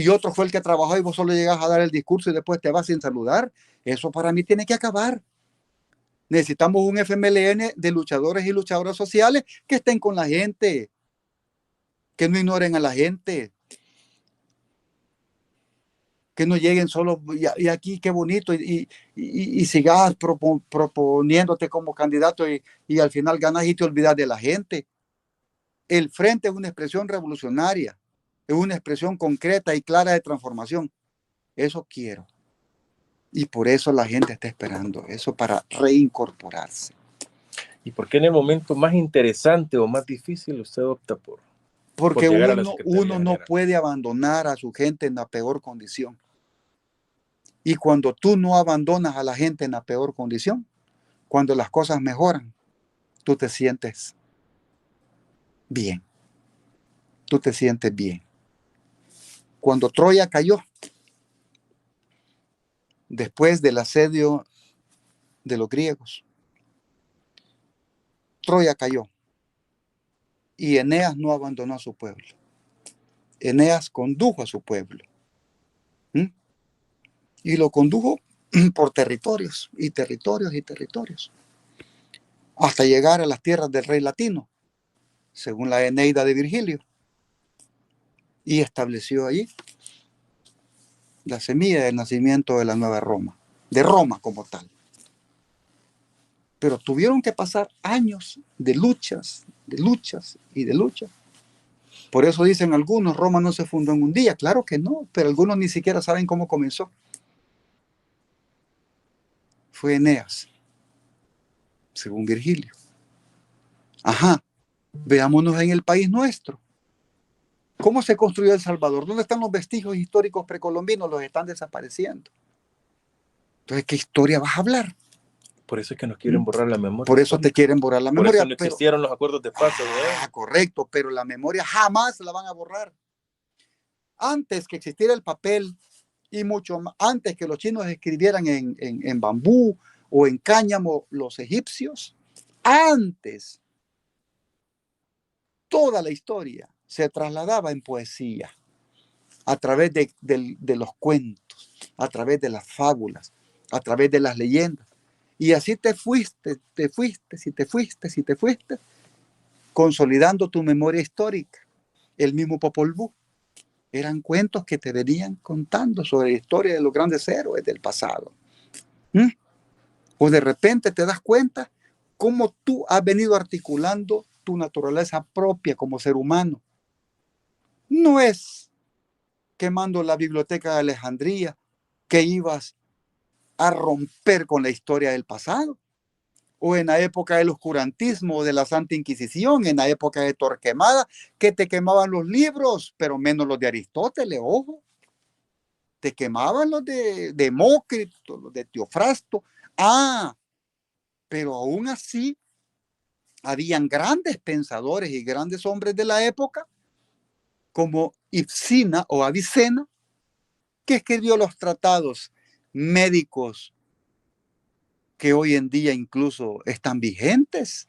otro fue el que trabajó y vos solo llegas a dar el discurso y después te vas sin saludar. Eso para mí tiene que acabar. Necesitamos un FMLN de luchadores y luchadoras sociales que estén con la gente, que no ignoren a la gente, que no lleguen solo y aquí qué bonito y sigas proponiéndote como candidato y al final ganas y te olvidas de la gente. El Frente es una expresión revolucionaria, es una expresión concreta y clara de transformación. Eso quiero. Y por eso la gente está esperando eso, para reincorporarse. ¿Y por qué en el momento más interesante o más difícil usted opta porque uno no puede abandonar a su gente en la peor condición. Y cuando tú no abandonas a la gente en la peor condición, cuando las cosas mejoran, tú te sientes bien. Tú te sientes bien. Cuando Troya cayó, después del asedio de los griegos, Troya cayó y Eneas no abandonó a su pueblo. Eneas condujo a su pueblo. Y lo condujo por territorios y territorios y territorios, hasta llegar a las tierras del rey latino, según la Eneida de Virgilio, y estableció allí la semilla del nacimiento de la nueva Roma, de Roma como tal. Pero tuvieron que pasar años de luchas y de luchas, Por eso dicen algunos, Roma no se fundó en un día. Claro que no, pero algunos ni siquiera saben cómo comenzó. Fue Eneas, según Virgilio. Ajá, veámonos en el país nuestro. ¿Cómo se construyó El Salvador? ¿Dónde están los vestigios históricos precolombinos? Los están desapareciendo. Entonces, ¿qué historia vas a hablar? Por eso es que nos quieren borrar la memoria. Por eso te quieren borrar la memoria. Por eso no existieron los acuerdos de paz. Correcto, pero la memoria jamás la van a borrar. Antes que existiera el papel y mucho antes que los chinos escribieran en bambú o en cáñamo, los egipcios, antes, toda la historia se trasladaba en poesía, a través de los cuentos, a través de las fábulas, a través de las leyendas. Y así te fuiste, consolidando tu memoria histórica. El mismo Popol Vuh. Eran cuentos que te venían contando sobre la historia de los grandes héroes del pasado. O de repente te das cuenta cómo tú has venido articulando tu naturaleza propia como ser humano. No es quemando la biblioteca de Alejandría que ibas a romper con la historia del pasado. O en la época del oscurantismo o de la Santa Inquisición, en la época de Torquemada, que te quemaban los libros, pero menos los de Aristóteles, ojo. Te quemaban los de Demócrito, los de Teofrasto. Pero aún así, habían grandes pensadores y grandes hombres de la época, como Ibsina o Avicena, que escribió los tratados médicos que hoy en día incluso están vigentes,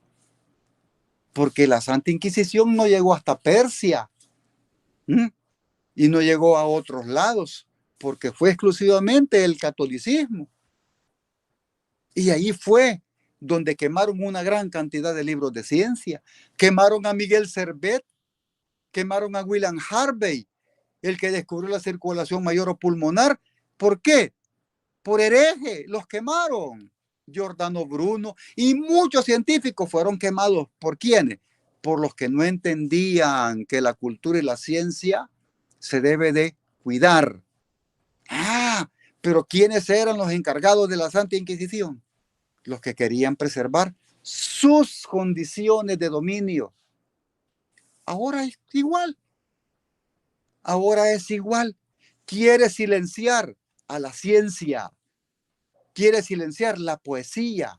porque la Santa Inquisición no llegó hasta Persia y no llegó a otros lados, porque fue exclusivamente el catolicismo. Y ahí fue donde quemaron una gran cantidad de libros de ciencia. Quemaron a Miguel Servet, quemaron a William Harvey, el que descubrió la circulación mayor-pulmonar. ¿Por qué? Por hereje, los quemaron. Giordano Bruno y muchos científicos fueron quemados. ¿Por quiénes? Por los que no entendían que la cultura y la ciencia se debe de cuidar. Pero ¿quiénes eran los encargados de la Santa Inquisición? Los que querían preservar sus condiciones de dominio. Ahora es igual. Ahora es igual. Quiere silenciar a la ciencia. Quiere silenciar la poesía.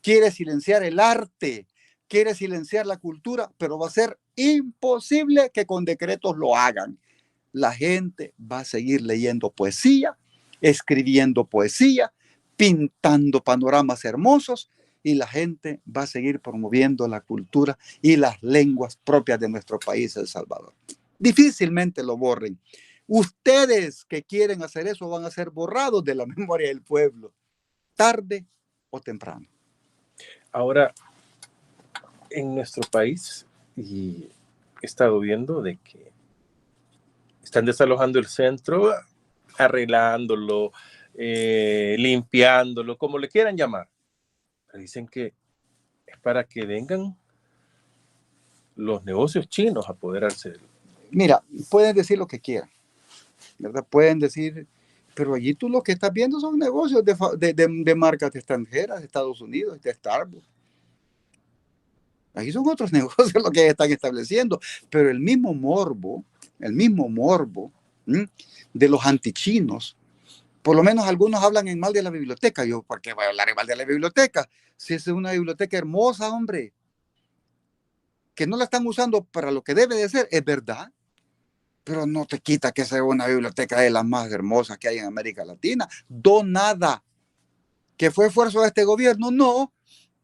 Quiere silenciar el arte. Quiere silenciar la cultura, pero va a ser imposible que con decretos lo hagan. La gente va a seguir leyendo poesía, escribiendo poesía, pintando panoramas hermosos, y la gente va a seguir promoviendo la cultura y las lenguas propias de nuestro país, El Salvador. Difícilmente lo borren. Ustedes que quieren hacer eso van a ser borrados de la memoria del pueblo, tarde o temprano. Ahora, en nuestro país, y he estado viendo de que están desalojando el centro, arreglándolo, limpiándolo, como le quieran llamar. Pero dicen que es para que vengan los negocios chinos a apoderarse. Mira, pueden decir lo que quieran, ¿verdad? Pueden decir, pero allí tú lo que estás viendo son negocios de marcas extranjeras, de Estados Unidos, de Starbucks. Ahí son otros negocios lo que están estableciendo, pero el mismo morbo de los antichinos, por lo menos algunos hablan en mal de la biblioteca. Yo, ¿por qué voy a hablar en mal de la biblioteca? Si es una biblioteca hermosa, hombre, que no la están usando para lo que debe de ser, es verdad, pero no te quita que sea una biblioteca de las más hermosas que hay en América Latina, donada. ¿Que fue esfuerzo de este gobierno? No,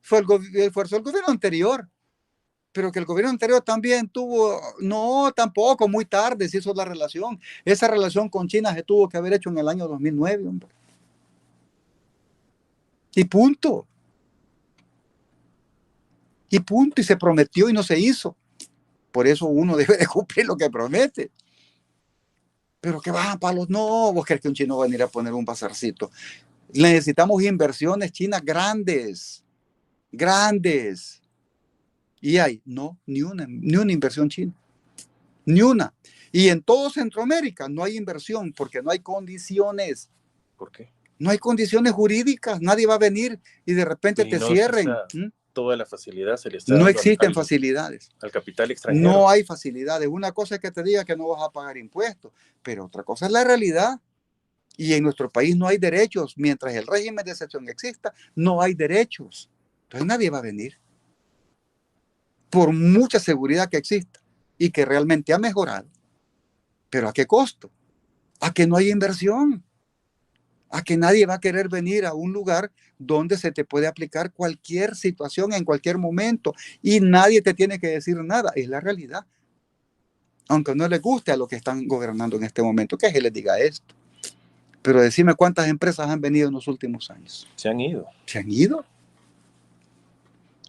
fue el esfuerzo del gobierno anterior. Pero que el gobierno anterior también tuvo, no, tampoco, muy tarde se hizo la relación. Esa relación con China se tuvo que haber hecho en el año 2009, hombre. Y punto. Y punto, y se prometió y no se hizo. Por eso uno debe de cumplir lo que promete. Pero que bajan palos, no, vos crees que un chino va a venir a poner un bazarcito. Necesitamos inversiones chinas grandes, grandes. Y hay, no, ni una inversión china. Ni una. Y en todo Centroamérica no hay inversión porque no hay condiciones. ¿Por qué? No hay condiciones jurídicas. Nadie va a venir y de repente te cierren. Toda la facilidad se le está No dando existen facilidades. Al capital extranjero. No hay facilidades. Una cosa es que te diga que no vas a pagar impuestos, pero otra cosa es la realidad. Y en nuestro país no hay derechos. Mientras el régimen de excepción exista, no hay derechos. Entonces nadie va a venir. Por mucha seguridad que exista y que realmente ha mejorado. ¿Pero a qué costo? A que no hay inversión. A que nadie va a querer venir a un lugar donde se te puede aplicar cualquier situación en cualquier momento y nadie te tiene que decir nada. Es la realidad. Aunque no les guste a los que están gobernando en este momento, que se les diga esto. Pero decime cuántas empresas han venido en los últimos años. Se han ido. Se han ido.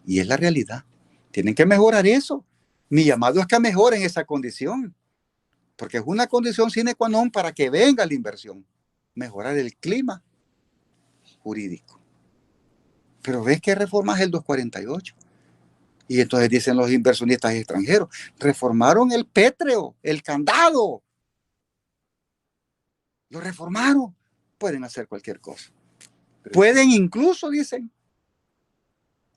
Y es la realidad. Tienen que mejorar eso. Mi llamado es que mejoren esa condición. Porque es una condición sine qua non para que venga la inversión. Mejorar el clima jurídico. Pero ves que reformas el 248. Y entonces dicen los inversionistas extranjeros, reformaron el pétreo, el candado. Lo reformaron. Pueden hacer cualquier cosa. Pueden incluso, dicen,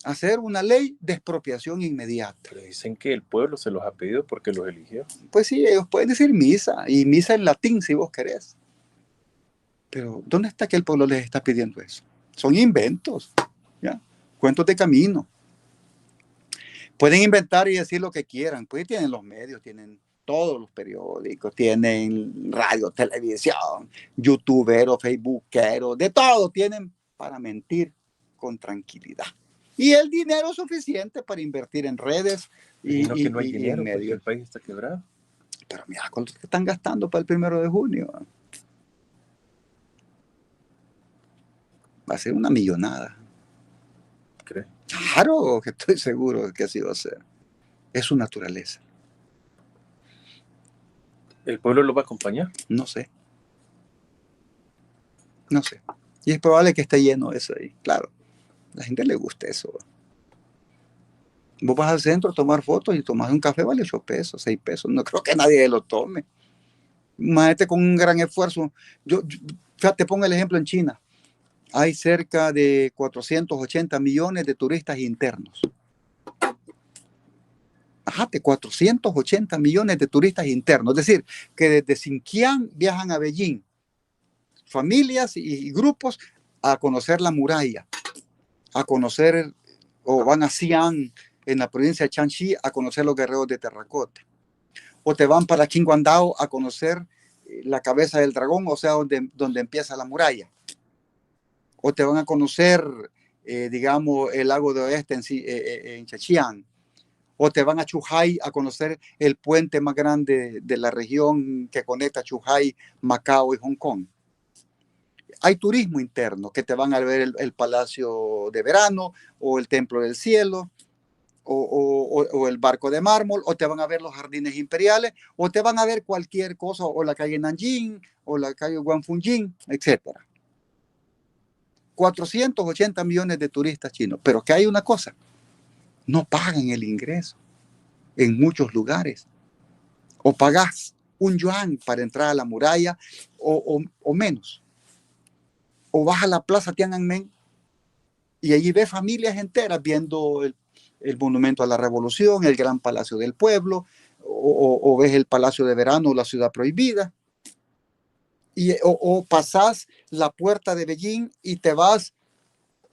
hacer una ley de expropiación inmediata. Pero dicen que el pueblo se los ha pedido porque los eligió. Pues sí, ellos pueden decir misa, y misa en latín si vos querés. Pero ¿dónde está que el pueblo les está pidiendo eso? Son inventos, ¿ya? Cuentos de camino. Pueden inventar y decir lo que quieran, pues tienen los medios, tienen todos los periódicos, tienen radio, televisión, youtuberos, facebookeros, de todo tienen para mentir con tranquilidad. Y el dinero suficiente para invertir en redes y no hay dinero, en medios. El país está quebrado. Pero mira cuánto están gastando para el 1 de junio. Va a ser una millonada. ¿Crees? Claro que estoy seguro de que así va a ser. Es su naturaleza. ¿El pueblo lo va a acompañar? No sé. No sé. Y es probable que esté lleno eso ahí. Claro. A la gente le gusta eso. Vos vas al centro a tomar fotos y tomás un café, vale 8 pesos, 6 pesos. No creo que nadie lo tome. Imagínate con un gran esfuerzo. Te pongo el ejemplo en China. Hay cerca de 480 millones de turistas internos. De 480 millones de turistas internos. Es decir, que desde Xinjiang viajan a Beijing. Familias y grupos a conocer la muralla. A conocer, o van a Xi'an, en la provincia de Shanxi, a conocer los guerreros de terracota. O te van para Qinguandao a conocer la cabeza del dragón, o sea, donde empieza la muralla. O te van a conocer, digamos, el lago de Oeste en Xinjiang. O te van a Zhuhai a conocer el puente más grande de la región que conecta Zhuhai, Macao y Hong Kong. Hay turismo interno, que te van a ver el Palacio de Verano, o el Templo del Cielo, o el Barco de Mármol, o te van a ver los Jardines Imperiales, o te van a ver cualquier cosa, o la calle Nanjing, o la calle Guangfunjing, etc. 480 millones de turistas chinos. Pero que hay una cosa, no pagan el ingreso en muchos lugares. O pagás un yuan para entrar a la muralla o menos. O vas a la plaza Tiananmen y allí ves familias enteras viendo el monumento a la revolución, el gran palacio del pueblo, o ves el palacio de verano, la ciudad prohibida. O pasás la puerta de Beijing y te vas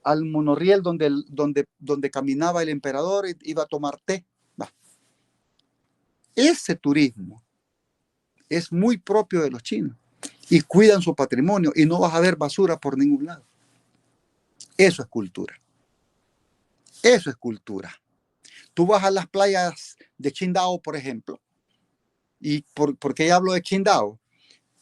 al monorriel donde caminaba el emperador y iba a tomar té. Ese turismo es muy propio de los chinos y cuidan su patrimonio y no vas a ver basura por ningún lado. Eso es cultura. Eso es cultura. Tú vas a las playas de Qingdao, por ejemplo. ¿Y por qué hablo de Qingdao?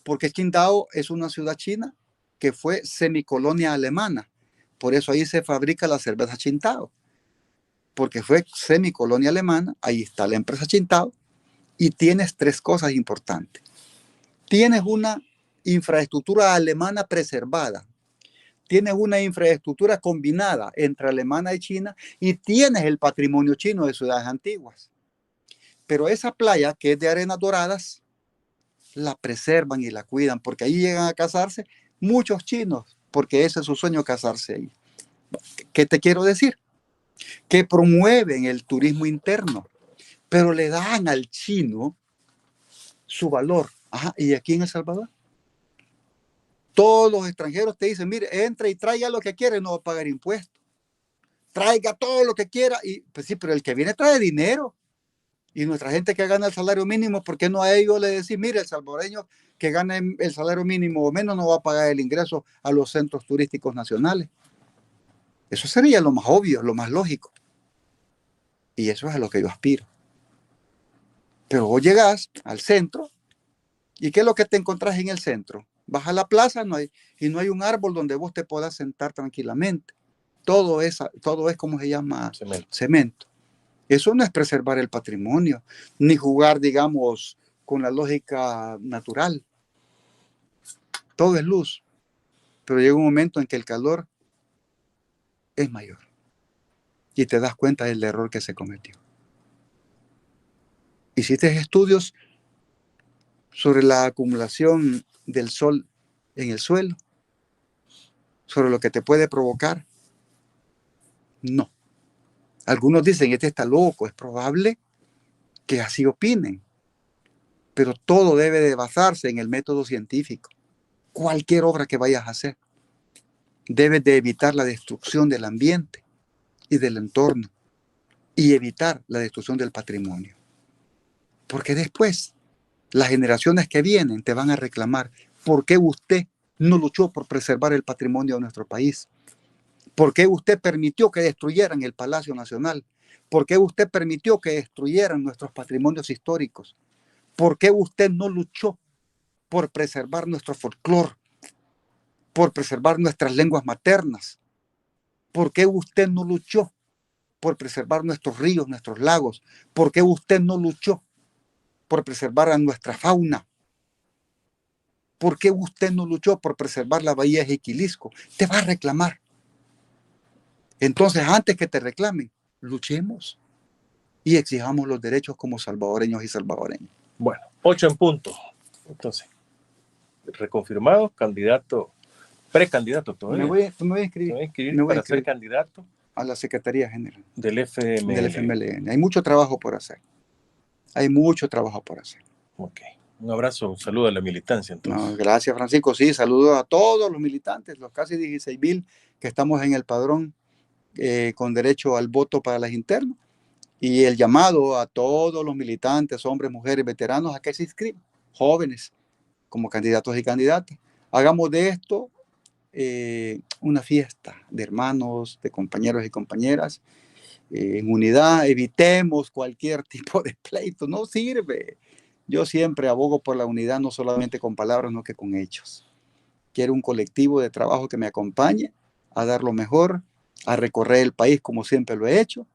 Porque Qingdao es una ciudad china que fue semicolonia alemana. Por eso ahí se fabrica la cerveza Qingdao. Porque fue semicolonia alemana, ahí está la empresa Qingdao. Y tienes 3 cosas importantes. Tienes una infraestructura alemana preservada. Tienes una infraestructura combinada entre alemana y china y tienes el patrimonio chino de ciudades antiguas. Pero esa playa que es de arenas doradas, la preservan y la cuidan, porque ahí llegan a casarse muchos chinos, porque ese es su sueño, casarse ahí. ¿Qué te quiero decir? Que promueven el turismo interno, pero le dan al chino su valor. Ajá, ¿y aquí en El Salvador? Todos los extranjeros te dicen, mire, entre y traiga lo que quiere, no va a pagar impuestos. Traiga todo lo que quiera. Y pues sí, pero el que viene trae dinero. Y nuestra gente que gana el salario mínimo, ¿por qué no a ellos le decir, mire, el salvadoreño que gana el salario mínimo o menos no va a pagar el ingreso a los centros turísticos nacionales? Eso sería lo más obvio, lo más lógico. Y eso es a lo que yo aspiro. Pero vos llegás al centro, ¿y qué es lo que te encontrás en el centro? Vas a la plaza y no hay un árbol donde vos te puedas sentar tranquilamente. Todo es ¿cómo se llama? Cemento. Eso no es preservar el patrimonio, ni jugar, digamos, con la lógica natural. Todo es luz, pero llega un momento en que el calor es mayor y te das cuenta del error que se cometió. Hiciste estudios sobre la acumulación del sol en el suelo, sobre lo que te puede provocar. No. Algunos dicen, este está loco, es probable que así opinen, pero todo debe de basarse en el método científico. Cualquier obra que vayas a hacer, debes de evitar la destrucción del ambiente y del entorno y evitar la destrucción del patrimonio. Porque después, las generaciones que vienen te van a reclamar por qué usted no luchó por preservar el patrimonio de nuestro país. ¿Por qué usted permitió que destruyeran el Palacio Nacional? ¿Por qué usted permitió que destruyeran nuestros patrimonios históricos? ¿Por qué usted no luchó por preservar nuestro folclore, por preservar nuestras lenguas maternas? ¿Por qué usted no luchó por preservar nuestros ríos, nuestros lagos? ¿Por qué usted no luchó por preservar a nuestra fauna? ¿Por qué usted no luchó por preservar la bahía de Jiquilisco? Te va a reclamar. Entonces, antes que te reclamen, luchemos y exijamos los derechos como salvadoreños y salvadoreñas. Bueno, 8 en punto. Entonces, reconfirmado, candidato, precandidato todavía. Me voy a inscribir. Para ser candidato a la Secretaría General del FMLN. Hay mucho trabajo por hacer. Ok. Un abrazo, un saludo a la militancia. Entonces. No, gracias, Francisco. Sí, saludos a todos los militantes, los casi 16,000 que estamos en el padrón con derecho al voto para las internas. Y el llamado a todos los militantes, hombres, mujeres, veteranos, a que se inscriban, jóvenes, como candidatos y candidatas. Hagamos de esto una fiesta de hermanos, de compañeros y compañeras, en unidad. Evitemos cualquier tipo de pleito, no sirve. Yo siempre abogo por la unidad, no solamente con palabras, sino que con hechos. Quiero un colectivo de trabajo que me acompañe a dar lo mejor, a recorrer el país como siempre lo he hecho.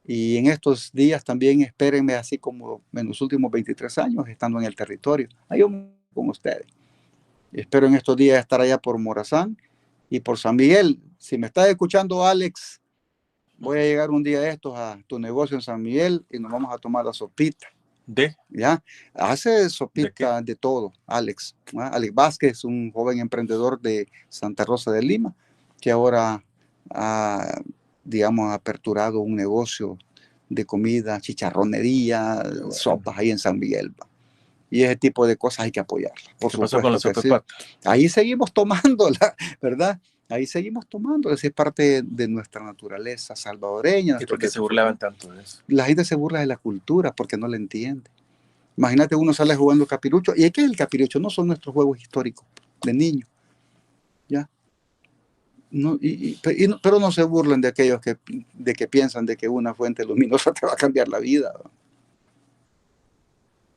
Y en estos días también espérenme, así como en los últimos 23 años, estando en el territorio. Ahí con ustedes. Espero en estos días estar allá por Morazán y por San Miguel. Si me estás escuchando, Alex, voy a llegar un día de estos a tu negocio en San Miguel y nos vamos a tomar la sopita. ¿Ya? Hace sopita de todo, Alex. Alex Vázquez, un joven emprendedor de Santa Rosa de Lima, que ahora ha, digamos, aperturado un negocio de comida, chicharronería, sopas ahí en San Miguel. Y ese tipo de cosas hay que apoyarlas. Por supuesto, con la sopa. Ahí seguimos tomándola, ¿verdad? Ahí seguimos tomando. Esa es parte de nuestra naturaleza salvadoreña. ¿Y por qué se burlaban tanto de eso? La gente se burla de la cultura porque no la entiende. Imagínate, uno sale jugando capirucho. ¿Y qué es el capirucho? No son nuestros juegos históricos de niños. ¿Ya? No, pero no se burlen de aquellos que piensan de que una fuente luminosa te va a cambiar la vida.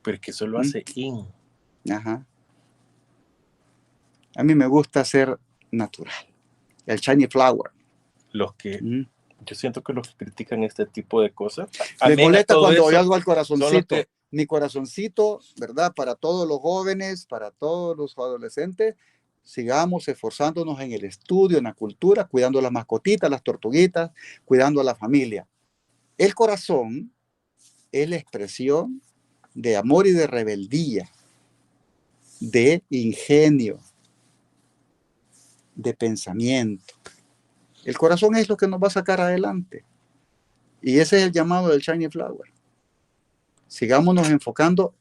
Pero es que eso lo hace Ajá. A mí me gusta ser natural. El shiny flower. Los que yo siento que los que critican este tipo de cosas. Me molesta cuando oigo algo al corazoncito. Mi corazoncito, ¿verdad? Para todos los jóvenes, para todos los adolescentes, sigamos esforzándonos en el estudio, en la cultura, cuidando las mascotitas, las tortuguitas, cuidando a la familia. El corazón es la expresión de amor y de rebeldía, de ingenio, de pensamiento. El corazón es lo que nos va a sacar adelante. Y ese es el llamado del Shiny Flower. Sigámonos enfocando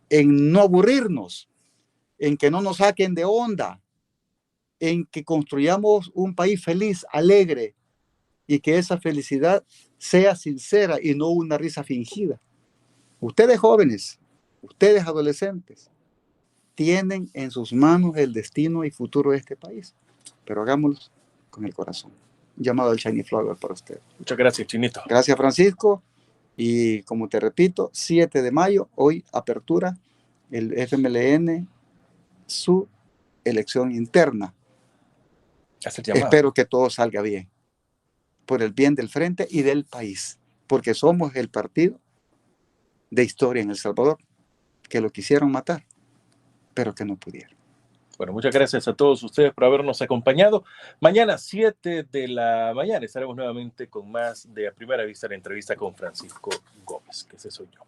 en no aburrirnos, en que no nos saquen de onda, en que construyamos un país feliz, alegre, y que esa felicidad sea sincera y no una risa fingida. Ustedes jóvenes, ustedes adolescentes, tienen en sus manos el destino y futuro de este país, pero hagámoslo con el corazón. Un llamado al Shiny Flower para usted. Muchas gracias, Chinito. Gracias, Francisco. Y como te repito, 7 de mayo, hoy apertura el FMLN, su elección interna. Espero que todo salga bien, por el bien del frente y del país, porque somos el partido de historia en El Salvador, que lo quisieron matar, pero que no pudieron. Bueno, muchas gracias a todos ustedes por habernos acompañado. Mañana, 7 de la mañana, estaremos nuevamente con más de A Primera Vista, la entrevista con Francisco Gómez, que ese soy yo.